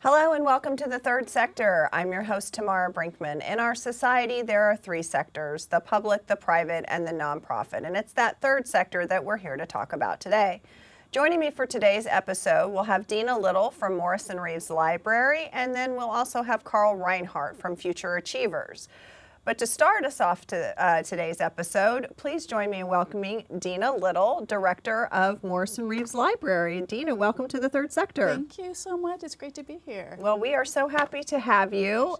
Hello and welcome to the Third Sector. I'm your host, Tamara Brinkman. In our society, there are three sectors: the public, the private, and the nonprofit. And it's that third sector that we're here to talk about today. Joining me for today's episode, we'll have Dena Little from Morrisson-Reeves Library, and then we'll also have Rhinehart from Future Achievers. But to start us off to today's episode, please join me in welcoming Dena Little, Director of Morrisson-Reeves Library. Dena, welcome to the Third Sector. Thank you so much. It's great to be here. Well, we are so happy to have you.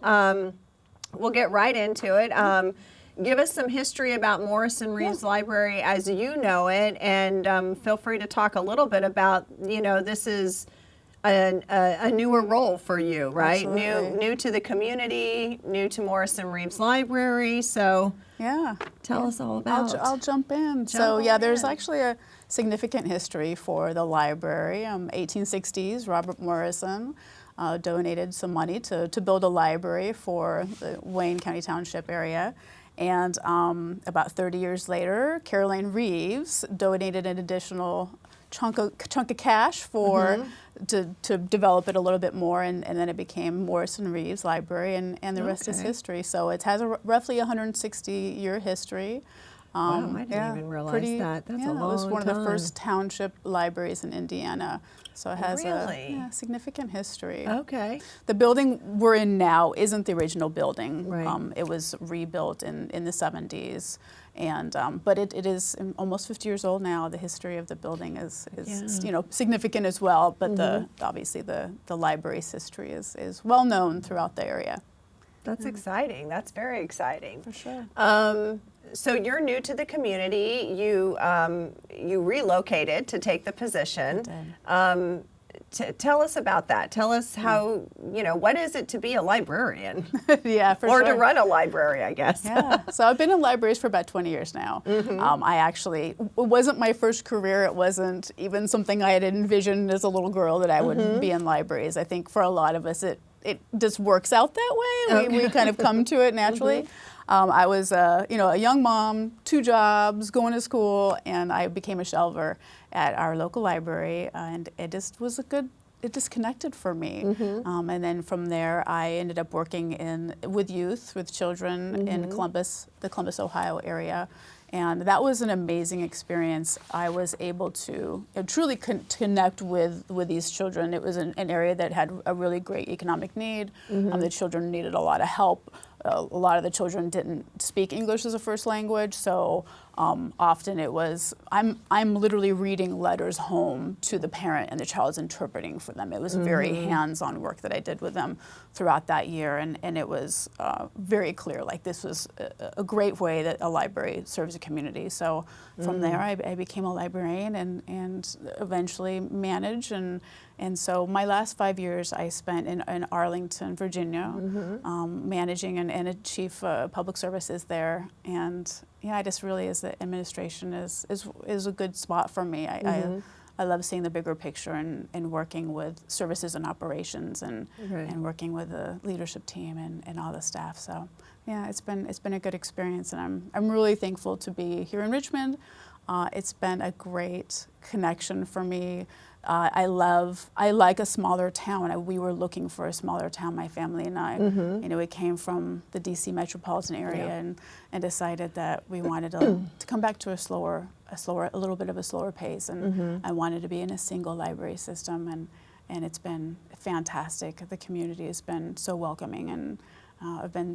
We'll get right into it. Give us some history about Morrisson-Reeves Library as you know it, and feel free to talk a little bit about, this is a newer role for you, right? Absolutely. New to the community, new to Morrisson-Reeves Library. So tell us all about it. I'll jump in. There's actually a significant history for the library. 1860s, Robert Morrison donated some money to build a library for the Wayne County Township area. And about 30 years later, Caroline Reeves donated an additional chunk of cash for to develop it a little bit more, and then it became Morrisson-Reeves Library, and the rest is history. So it has a roughly 160-year history. Wow, I didn't even realize that. That's a long time. It was one of the first township libraries in Indiana. So it has a significant history. Okay. The building we're in now isn't the original building. Right. It was rebuilt in the 70s. And but it is almost 50 years old now. The history of the building is significant as well. But obviously the library's history is well known throughout the area. That's exciting. That's very exciting. For sure. So you're new to the community. You relocated to take the position. I did. Tell us about that. Tell us how, what is it to be a librarian? Yeah, for or sure. to run a library, I guess. Yeah. So I've been in libraries for about 20 years now. It wasn't my first career. It wasn't even something I had envisioned as a little girl that I would be in libraries. I think for a lot of us, it just works out that way. We kind of come to it naturally. I was a young mom, 2 jobs, going to school, and I became a shelver at our local library, and it just was it just connected for me. And then from there, I ended up working with youth, with children in the Columbus, Ohio area. And that was an amazing experience. I was able to truly connect with these children. It was an area that had a really great economic need. The children needed a lot of help. A lot of the children didn't speak English as a first language, so often it was, I'm literally reading letters home to the parent and the child's interpreting for them. It was very hands-on work that I did with them throughout that year, and it was very clear, like this was a great way that a library serves a community. So from there I became a librarian and eventually managed, and so my last 5 years I spent in Arlington, Virginia, managing and a chief public services there. And I just really, as the administration, is a good spot for me. I love seeing the bigger picture and working with services and operations and working with the leadership team and all the staff. So it's been a good experience, and I'm really thankful to be here in Richmond. It's been a great connection for me. I like a smaller town. We were looking for a smaller town, my family and I. We came from the DC metropolitan area and decided that we wanted to come back to a little bit of a slower pace. And I wanted to be in a single library system, and it's been fantastic. The community has been so welcoming, and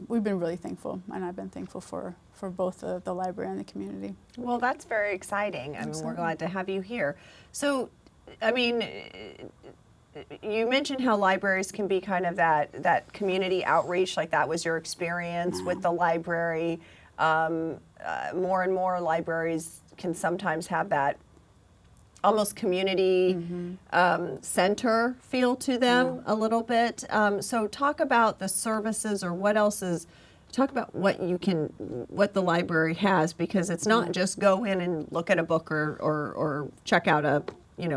we've been really thankful, and I've been thankful for both the library and the community. Well, that's very exciting. We're glad to have you here. So, you mentioned how libraries can be kind of that community outreach, like that was your experience with the library. More and more libraries can sometimes have that almost community center feel to them a little bit. So talk about the services, or talk about what the library has, because it's not just go in and look at a book or check out a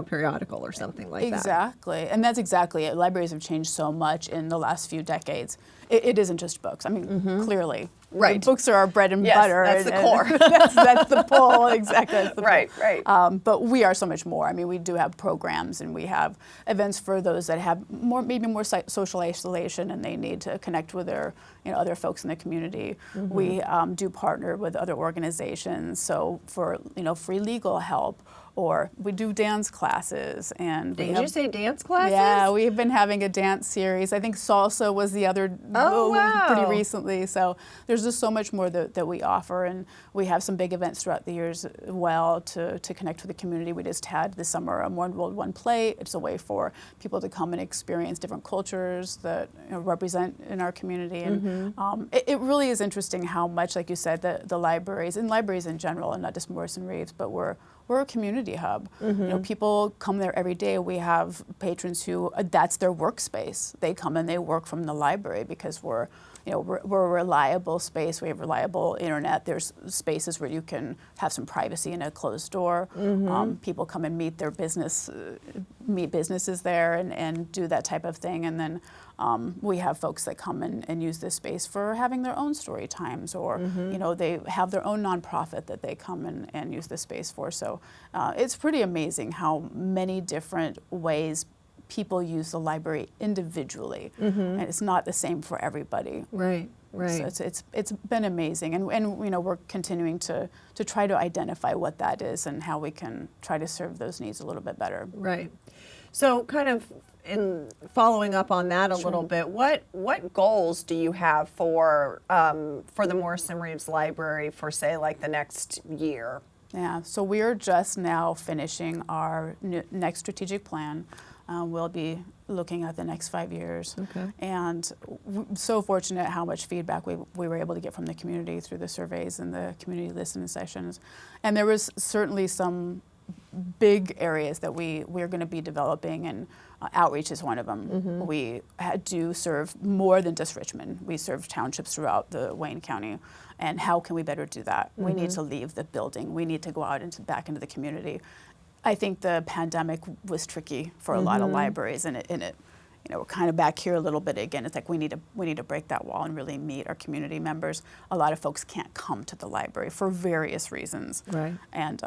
periodical or something like that. Exactly, and that's exactly it. Libraries have changed so much in the last few decades. It isn't just books. Clearly, Right. Books are our bread and Yes, butter. that's the core. That's the pull, exactly. That's the Right, pull. right. But we are so much more. I mean, we do have programs and we have events for those that have maybe more social isolation and they need to connect with their other folks in the community. We do partner with other organizations, so for free legal help, or we do dance classes. And Did you say dance classes? Yeah, we've been having a dance series. I think salsa was the other pretty recently. So there's just so much more that we offer, and we have some big events throughout the years as well to connect with the community. We just had this summer a One World, One Plate. It's a way for people to come and experience different cultures that represent in our community. And it really is interesting how much, like you said, the libraries, and libraries in general, and not just Morrison-Reeves, but we're a community hub. People come there every day. We have patrons who that's their workspace. They come and they work from the library because we're a reliable space. We have reliable internet. There's spaces where you can have some privacy in a closed door. People come and meet businesses there and do that type of thing. And then we have folks that come and use this space for having their own story times, or they have their own nonprofit that they come and use this space for. So it's pretty amazing how many different ways people use the library individually, and it's not the same for everybody. Right. Right. So it's been amazing, and we're continuing to try to identify what that is and how we can try to serve those needs a little bit better. Right. So kind of in following up on that a little bit, what goals do you have for the Morrison-Reeves Library for, say, like the next year? Yeah, so we are just now finishing our next strategic plan. We'll be looking at the next 5 years. Okay. And so fortunate how much feedback we were able to get from the community through the surveys and the community listening sessions. And there was certainly some big areas that we're going to be developing, and outreach is one of them. We do serve more than just Richmond. We serve townships throughout the Wayne County. And how can we better do that? We need to leave the building. We need to go out back into the community. I think the pandemic was tricky for a lot of libraries, and it we're kind of back here a little bit again. It's like we need to break that wall and really meet our community members. A lot of folks can't come to the library for various reasons, right? And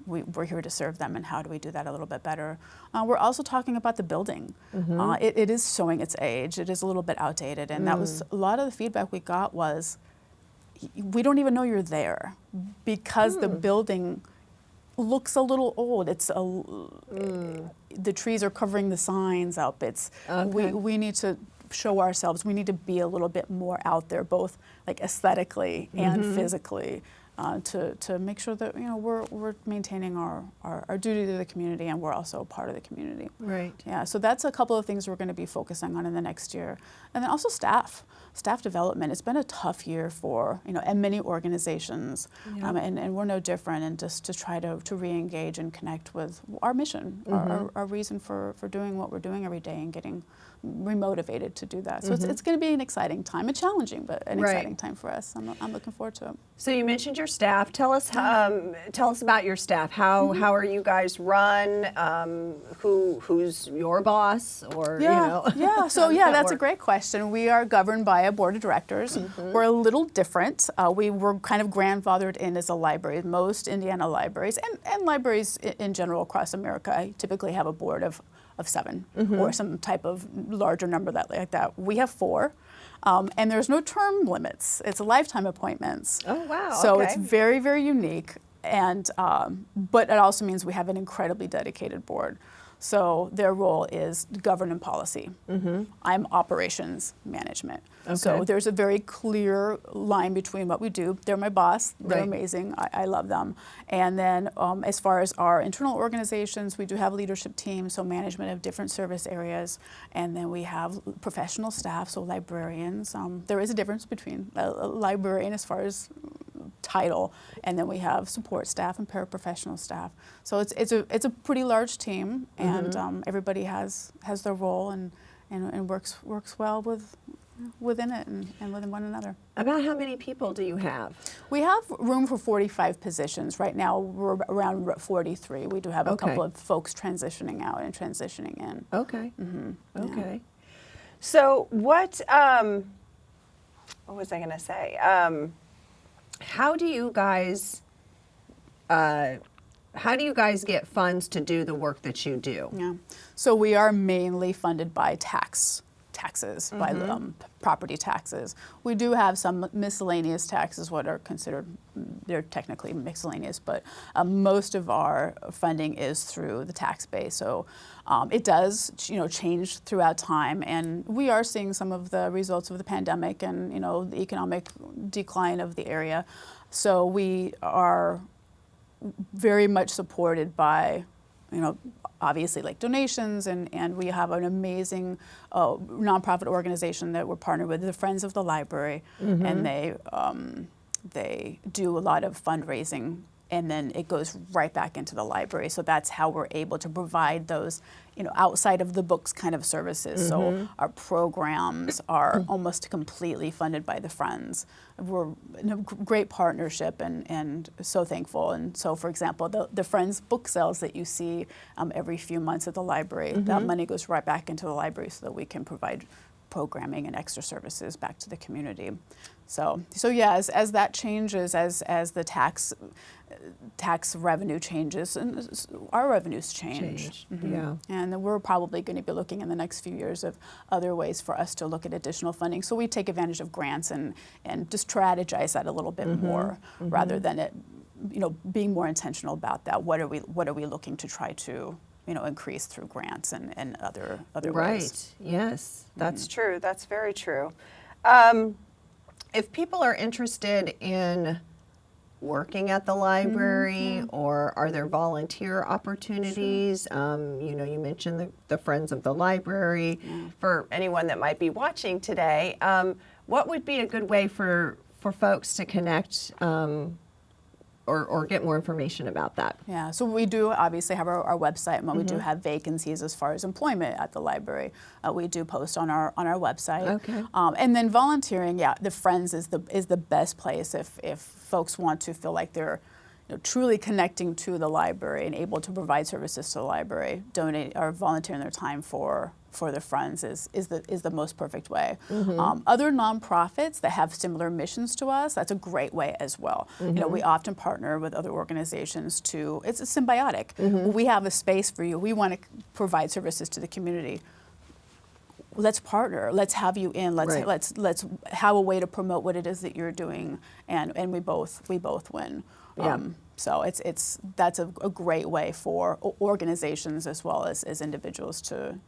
we're here to serve them. And how do we do that a little bit better? We're also talking about the building. It is showing its age. It is a little bit outdated, and that was a lot of the feedback we got was, we don't even know you're there because the building looks a little old. It's the trees are covering the signs up. It's we need to show ourselves. We need to be a little bit more out there, both like aesthetically and physically, to make sure that we're maintaining our duty to the community, and we're also a part of the community. Right. Yeah. So that's a couple of things we're going to be focusing on in the next year, and then also staff development. It's been a tough year for and many organizations, and we're no different. And just to try to re-engage and connect with our mission, our reason for doing what we're doing every day, and getting remotivated to do that. So it's going to be an exciting time, and challenging, but an exciting time for us. I'm looking forward to it. So you mentioned your staff. Tell us about your staff. How are you guys run? Who's your boss? Or yeah. So that's a great question. We are governed by a board of directors. We're a little different. We were kind of grandfathered in as a library. Most Indiana libraries and libraries in general across America typically have a board of 7 or some type of larger number like that. We have 4. And there's no term limits. It's lifetime appointments. Oh, wow. So it's very, very unique. And but it also means we have an incredibly dedicated board. So their role is govern and policy. I'm operations management. Okay. So there's a very clear line between what we do. They're my boss. They're amazing. I love them. And then as far as our internal organizations, we do have leadership teams, so management of different service areas. And then we have professional staff, so librarians. There is a difference between a librarian as far as title, and then we have support staff and paraprofessional staff. So it's a pretty large team, and everybody has their role and works well within it and within one another. About how many people do you have? We have room for 45 positions. Right now we're around 43. We do have a couple of folks transitioning out and transitioning in. Okay. Okay. So what what was I going to say? How do you guys get funds to do the work that you do? Yeah. So we are mainly funded by taxes, by property taxes. We do have some miscellaneous taxes, what are considered, they're technically miscellaneous, but most of our funding is through the tax base. So it does, change throughout time, and we are seeing some of the results of the pandemic and, the economic decline of the area. So we are very much supported by, obviously like donations, and we have an amazing nonprofit organization that we're partnered with, the Friends of the Library, and they do a lot of fundraising, and then it goes right back into the library. So that's how we're able to provide those, outside of the books kind of services. So our programs are almost completely funded by the Friends. We're in a great partnership and so thankful. And so, for example, the Friends book sales that you see every few months at the library, that money goes right back into the library so that we can provide programming and extra services back to the community. So yeah, as that changes, as the tax revenue changes, and our revenues change. Yeah. And then we're probably going to be looking in the next few years of other ways for us to look at additional funding. So we take advantage of grants and just strategize that a little bit more, rather than it, being more intentional about that. What are we looking to try to increase through grants and other ways. Right. Yes, that's true. That's very true. If people are interested in working at the library, or are there volunteer opportunities? You mentioned the Friends of the Library. For anyone that might be watching today, what would be a good way for folks to connect or get more information about that? Yeah, so we do obviously have our website, and when we do have vacancies as far as employment at the library, we do post on our website. Okay. And then volunteering, the Friends is the best place if folks want to feel like they're truly connecting to the library and able to provide services to the library. Donate or volunteering their time for the Friends is the most perfect way. Other nonprofits that have similar missions to us, that's a great way as well. We often partner with other organizations it's a symbiotic. We have a space for you. We want to provide services to the community. Let's partner. Let's have you in. Let's have a way to promote what it is that you're doing, and we both win. Yeah. So that's a great way for organizations as well as individuals to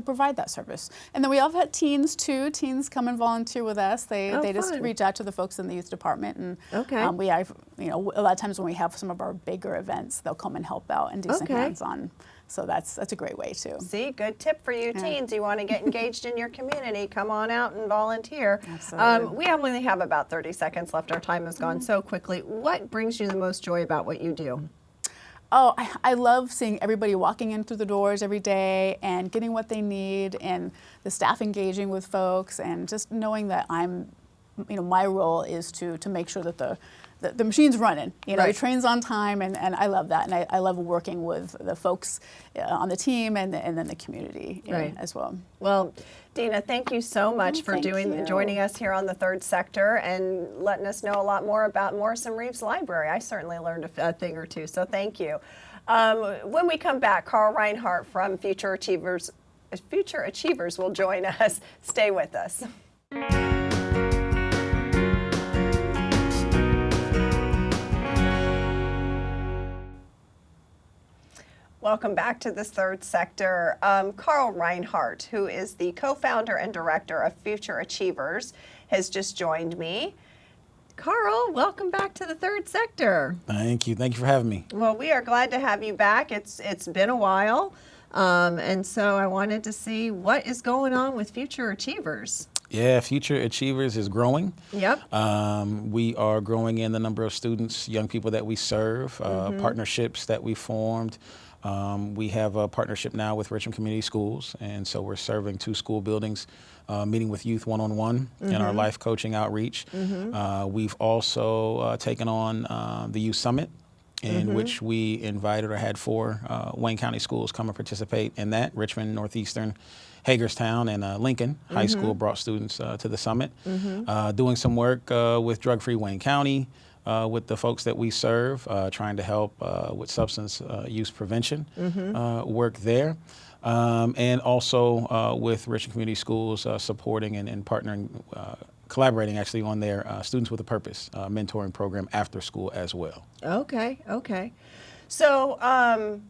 provide that service. And then we also have teens too. Teens come and volunteer with us. They just reach out to the folks in the youth department, and we have a lot of times when we have some of our bigger events, they'll come and help out and do some hands-on. So that's a great way too. See, good tip for you teens. You want to get engaged in your community, come on out and volunteer. Absolutely. We only have about 30 seconds left. Our time has gone so quickly. What brings you the most joy about what you do? Oh, I love seeing everybody walking in through the doors every day and getting what they need, and the staff engaging with folks, and just knowing that my role is to make sure that the machine's running. It trains on time, and I love that. And I love working with the folks on the team and then the community as well. Well, Dena, thank you so much for joining us here on the Third Sector and letting us know a lot more about Morrisson-Reeves Library. I certainly learned a thing or two, so thank you. When we come back, Carl Rhinehart from Future Achievers will join us. Stay with us. Welcome back to this Third Sector. Carl Rhinehart, who is the co-founder and director of Future Achievers, has just joined me. Carl, welcome back to the Third Sector. Thank you. Thank you for having me. Well, we are glad to have you back. It's been a while, and so I wanted to see what is going on with Future Achievers. Yeah, Future Achievers is growing. Yep. We are growing in the number of students, young people that we serve, partnerships that we formed. We have a partnership now with Richmond Community Schools, and so we're serving 2 school buildings, meeting with youth one-on-one in our life coaching outreach. We've also taken on the Youth Summit, in which we invited or had 4 Wayne County schools come and participate in that. Richmond, Northeastern, Hagerstown, and Lincoln High School brought students to the summit, doing some work with Drug-Free Wayne County, with the folks that we serve, trying to help with substance use prevention work there. And also with Richmond Community Schools supporting and partnering, collaborating actually on their Students with a Purpose mentoring program after school as well. Okay, okay. So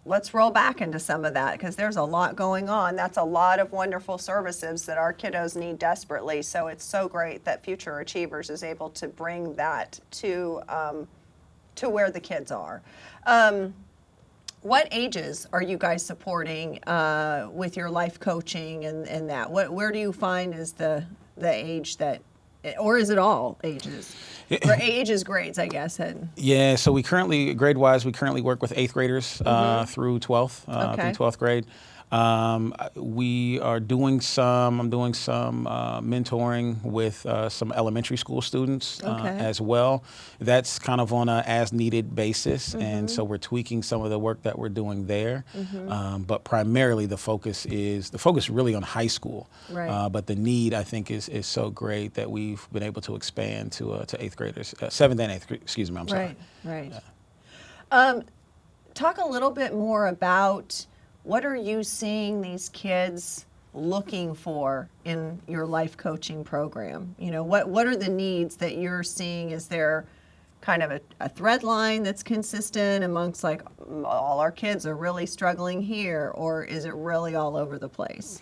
let's roll back into some of that, because there's a lot going on. That's a lot of wonderful services that our kiddos need desperately. So it's so great that Future Achievers is able to bring that to where the kids are. What ages are you guys supporting with your life coaching and that? Where do you find is the age that, or is it all ages? Or ages, grades, I guess. Yeah, so we currently, grade-wise, we currently work with 8th graders through 12th, through 12th grade. We are doing I'm doing some mentoring with some elementary school students as well. That's kind of on a as-needed basis, and so we're tweaking some of the work that we're doing there. But primarily, the focus really on high school. Right. But the need, I think, is so great that we've been able to expand to 8th graders, 7th and 8th. Excuse me, I'm sorry. Right. Yeah. Talk a little bit more about. What are you seeing these kids looking for in your life coaching program? You know, what are the needs that you're seeing? Is there kind of a thread line that's consistent amongst, like, all our kids are really struggling here, or is it really all over the place?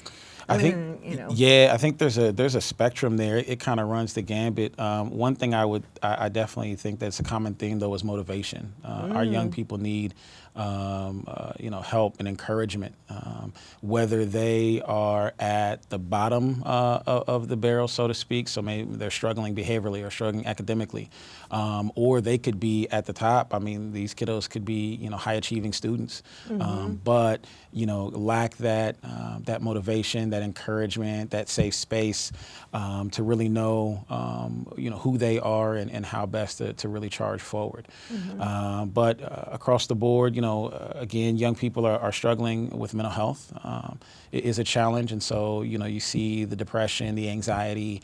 I think, you know. Yeah, I think there's a spectrum there. It kind of runs the gambit. One thing I definitely think that's a common theme, though, is motivation. Our young people need help and encouragement, whether they are at the bottom of the barrel, so to speak. So maybe they're struggling behaviorally or struggling academically, or they could be at the top. I mean, these kiddos could be, high achieving students, but lack that motivation, that encouragement, that safe space to really know who they are and how best to really charge forward. But across the board, again, young people are struggling with mental health. It is a challenge, and so you see the depression, the anxiety,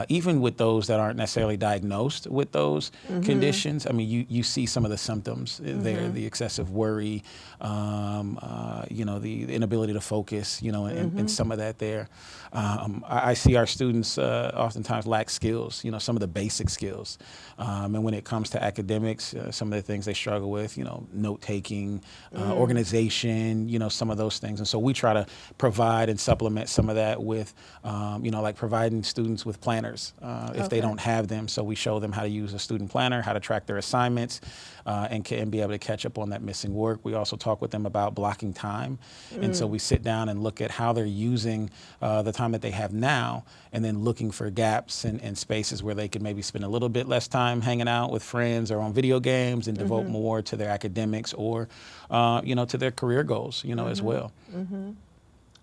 even with those that aren't necessarily diagnosed with those conditions. I mean, you see some of the symptoms there: the excessive worry, the inability to focus, and some of that there. I see our students oftentimes lack skills, some of the basic skills. And when it comes to academics, some of the things they struggle with, note taking, organization, some of those things. And so we try to provide and supplement some of that with, like providing students with planners if they don't have them. So we show them how to use a student planner, how to track their assignments, and be able to catch up on that missing work. We also talk with them about blocking time. And so we sit down and look at how they're using the time that they have now, and then looking for gaps and spaces where they could maybe spend a little bit less time hanging out with friends or on video games and devote more to their academics or, to their career goals, as well.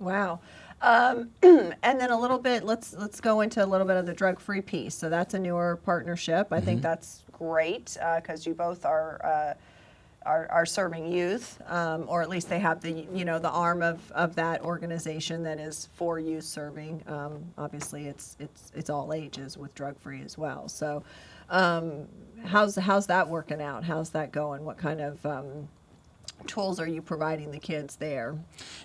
Wow. And then a little bit, let's go into a little bit of the drug-free piece. So that's a newer partnership. I think that's great because you both are serving youth, or at least they have the arm of that organization that is for youth serving. Obviously, it's all ages with drug-free as well. So, how's that working out? How's that going? What kind of tools are you providing the kids there?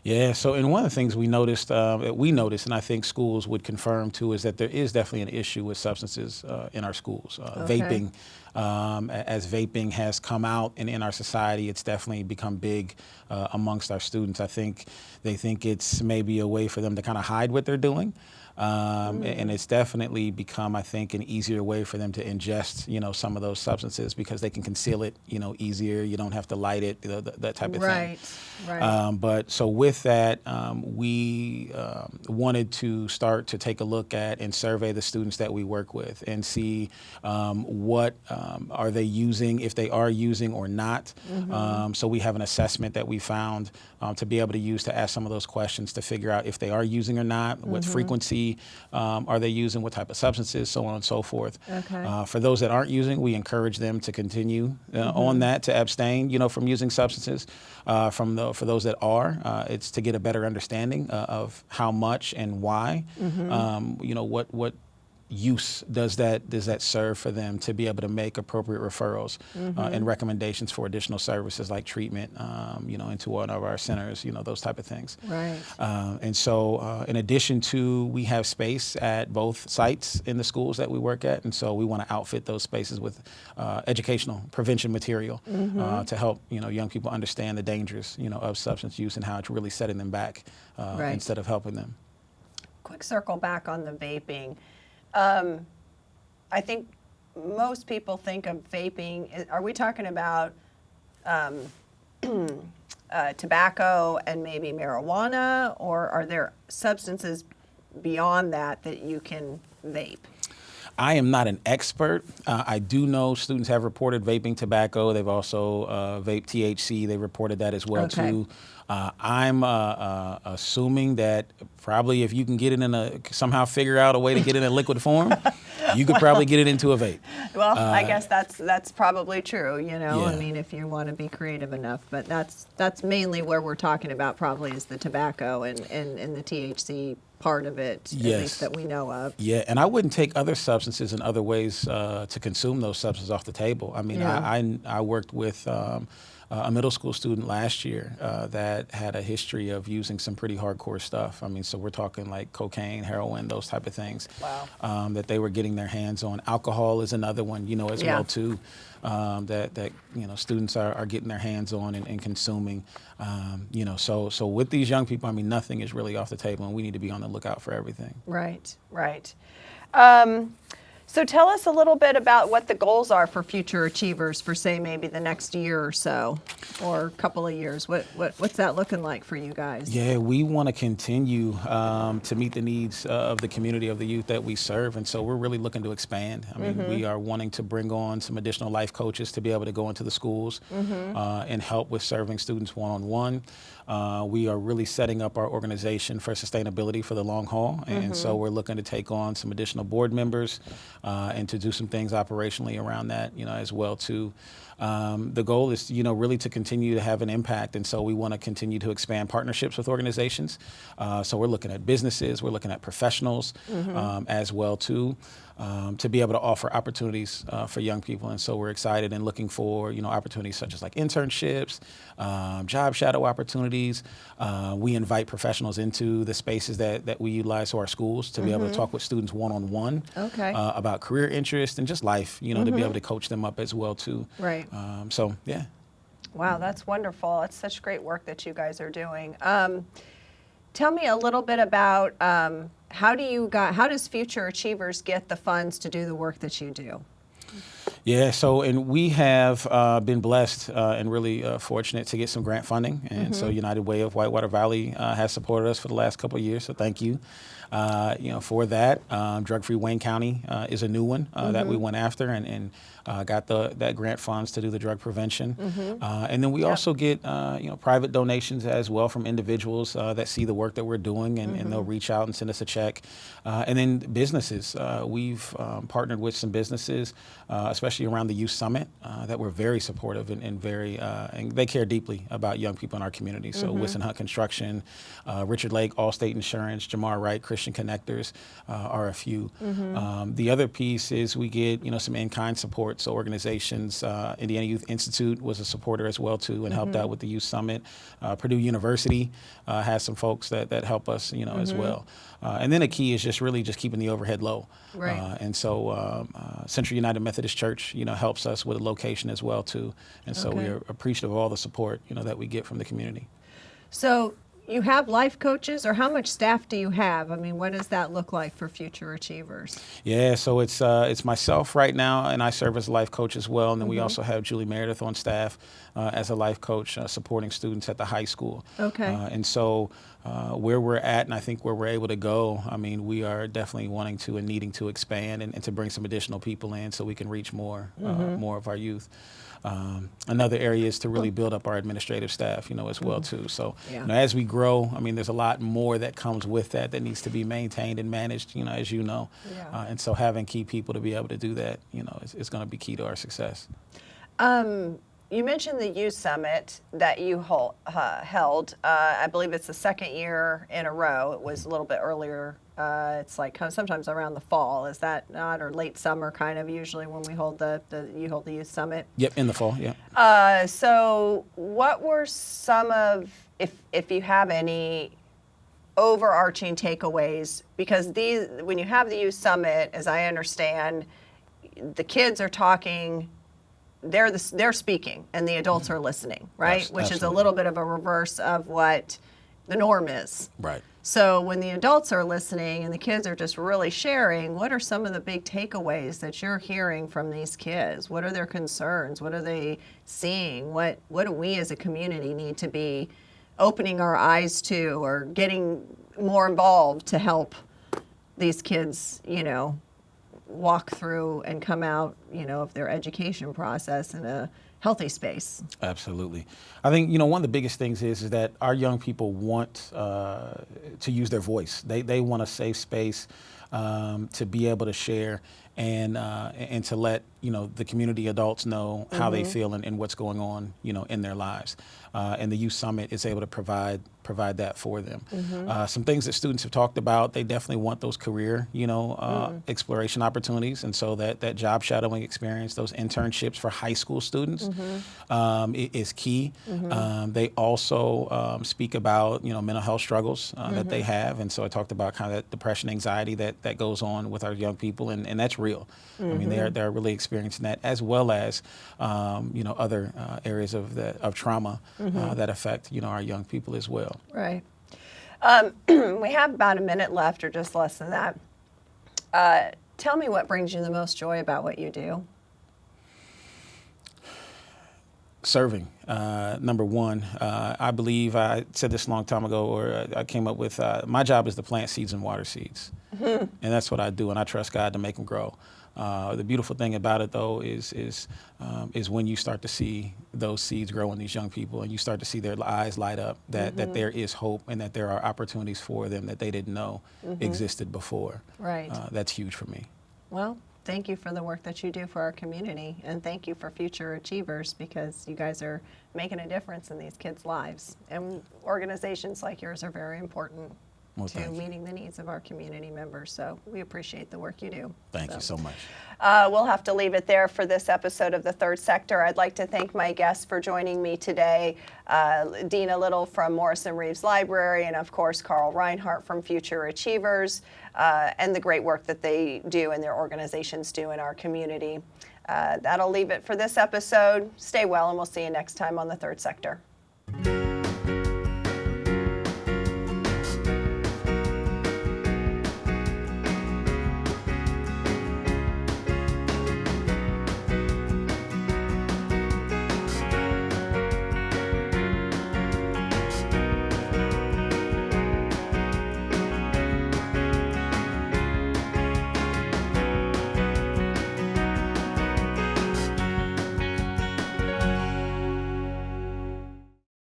Yeah, so and one of the things we noticed, and I think schools would confirm too, is that there is definitely an issue with substances in our schools. Vaping, as vaping has come out in our society, it's definitely become big amongst our students. I think they think it's maybe a way for them to kind of hide what they're doing. And it's definitely become, I think, an easier way for them to ingest, some of those substances because they can conceal it, easier. You don't have to light it, that type of thing. Right. But so with that, we wanted to start to take a look at and survey the students that we work with and see what Are they using, if they are using or not? So we have an assessment that we found to be able to use to ask some of those questions to figure out if they are using or not, what frequency are they using, what type of substances, so on and so forth. Okay. For those that aren't using, we encourage them to continue on that, to abstain, from using substances. For those that are, it's to get a better understanding of how much and why. What use does that serve for them to be able to make appropriate referrals and recommendations for additional services like treatment, into one of our centers, those type of things. Right. And so in addition to, we have space at both sites in the schools that we work at. And so we want to outfit those spaces with educational prevention material to help, young people understand the dangers, of substance use and how it's really setting them back Right. instead of helping them. Quick circle back on the vaping. I think most people think of vaping, are we talking about tobacco and maybe marijuana, or are there substances beyond that that you can vape? I am not an expert. I do know students have reported vaping tobacco. They've also vaped THC. They reported that as well, Okay. too. I'm assuming that probably if you can get it somehow figure out a way to get it in a liquid form, you could probably get it into a vape. Well, I guess that's probably true, I Yeah. mean, if you want to be creative enough, but that's mainly where we're talking about probably is the tobacco and the THC part of it, at Yes. least that we know of. Yeah, and I wouldn't take other substances and other ways to consume those substances off the table. I mean, Yeah. I worked with a middle school student last year that had a history of using some pretty hardcore stuff. I mean, so we're talking like cocaine, heroin, those type of things. Wow. That they were getting their hands on. Alcohol is another one, as Yeah. well too. That students are getting their hands on and consuming. So with these young people, I mean, nothing is really off the table, and we need to be on the lookout for everything. Right. So tell us a little bit about what the goals are for future achievers for, say, maybe the next year or so, or a couple of years. What's that looking like for you guys? Yeah, we want to continue to meet the needs of the community, of the youth that we serve, and so we're really looking to expand. I mean, we are wanting to bring on some additional life coaches to be able to go into the schools and help with serving students one-on-one. We are really setting up our organization for sustainability for the long haul, and so we're looking to take on some additional board members and to do some things operationally around that, as well too. The goal is, really to continue to have an impact, and so we want to continue to expand partnerships with organizations. So we're looking at businesses, we're looking at professionals as well too, to be able to offer opportunities for young people. And so we're excited and looking for, opportunities such as like internships, job shadow opportunities. We invite professionals into the spaces that we utilize to our schools to be able to talk with students one-on-one Okay. about career interest and just life, to be able to coach them up as well too. Right. So yeah. Wow, that's wonderful. It's such great work that you guys are doing. Tell me a little bit about how does Future Achievers get the funds to do the work that you do? Yeah, and we have been blessed and really fortunate to get some grant funding. And so United Way of Whitewater Valley has supported us for the last couple of years, so thank you. For that. Drug-Free Wayne County is a new one that we went after and got that grant funds to do the drug prevention. And then we also get private donations as well from individuals that see the work that we're doing and they'll reach out and send us a check. And then businesses. We've partnered with some businesses, especially around the Youth Summit, that were very supportive and very, and they care deeply about young people in our community. So Wisson Hunt Construction, Richard Lake, Allstate Insurance, Jamar Wright, Christian Connectors are a few. The other piece is we get some in-kind support. So organizations, Indiana Youth Institute was a supporter as well too and helped out with the Youth Summit. Purdue University has some folks that help us as well. And then a key is just really keeping the overhead low. Right. And so Central United Methodist Church helps us with a location as well too. And so we are appreciative of all the support that we get from the community. So you have life coaches, or how much staff do you have? I mean, what does that look like for Future Achievers? Yeah, so it's myself right now, and I serve as a life coach as well. And then we also have Julie Meredith on staff as a life coach supporting students at the high school. Okay. And so where we're at, and I think where we're able to go, I mean, we are definitely wanting to and needing to expand and to bring some additional people in so we can reach more of our youth. Another area is to really build up our administrative staff, as well too. So, as we grow, I mean, there's a lot more that comes with that needs to be maintained and managed, as you know. Yeah. And so having key people to be able to do that, is going to be key to our success. You mentioned the Youth Summit that you held. I believe it's the second year in a row. It was a little bit earlier. It's like kind of sometimes around the fall. Is that not, or late summer kind of usually when we hold you hold the Youth Summit? Yep, in the fall. Yeah. So what were some of, if you have any, overarching takeaways? Because when you have the Youth Summit, as I understand, the kids are talking. They're speaking and the adults are listening, right? Which is a little bit of a reverse of what the norm is. Right. So when the adults are listening and the kids are just really sharing, what are some of the big takeaways that you're hearing from these kids? What are their concerns? What are they seeing? What do we as a community need to be opening our eyes to or getting more involved to help these kids, walk through and come out, of their education process in a healthy space? Absolutely. I think, one of the biggest things is that our young people want to use their voice. They want a safe space to be able to share and to let, the community adults know how they feel and what's going on, in their lives. And the Youth Summit is able to provide that for them. Some things that students have talked about, they definitely want those career, exploration opportunities. And so that job shadowing experience, those internships for high school students is key. They also speak about, mental health struggles that they have. And so I talked about kind of that depression, anxiety that goes on with our young people. And that's real. I mean, they're really experiencing that, as well as, other areas of trauma that affect, our young people as well. Right. We have about a minute left, or just less than that. Tell me what brings you the most joy about what you do. Serving, number one. I believe I said this a long time ago, or I came up with, my job is to plant seeds and water seeds. And that's what I do, and I trust God to make them grow. The beautiful thing about it, though, is when you start to see those seeds grow in these young people, and you start to see their eyes light up, that there is hope and that there are opportunities for them that they didn't know existed before. Right. That's huge for me. Well, thank you for the work that you do for our community, and thank you for Future Achievers, because you guys are making a difference in these kids' lives. And organizations like yours are very important to meeting the needs of our community members. So we appreciate the work you do. Thank you so much. We'll have to leave it there for this episode of The Third Sector. I'd like to thank my guests for joining me today. Dena Little from Morrisson-Reeves Library, and of course Carl Rhinehart from Future Achievers, and the great work that they do and their organizations do in our community. That'll leave it for this episode. Stay well, and we'll see you next time on The Third Sector.